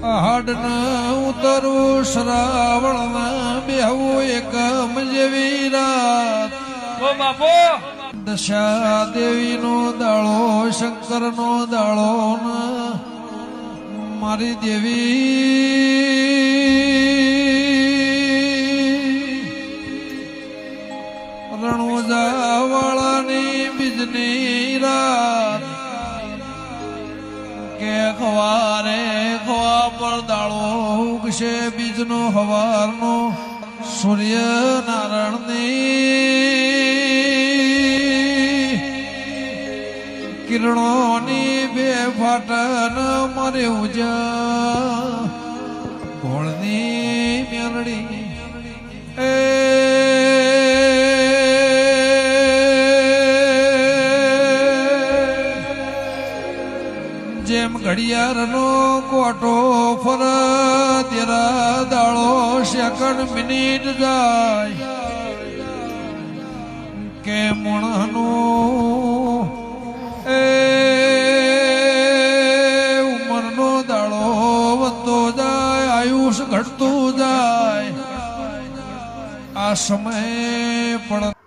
હાડના ઉતરવું શ્રાવણમાં બેહવું એકમ જેવી રાત ઓ બાપો દશા દેવીનો દાળો શંકરનો દાળો મારી દેવી રણોજા વાળાની બીજની રાત કે ખવારે ખવા પર દાળો ઉગશે બીજનો હવારનો સૂર્ય નારાયણની કિરણોની બે ફાટન મારે ઉજા ભોળની મેલડી એ જેમ ઘડિયાળનો કોટો ફર તેરા દાળો સેકન્ડ મિનિટ જાય કે મણનું એ ઉંમરનો દાડો વધતો જાય આયુષ ઘટતું જાય આ સમય પણ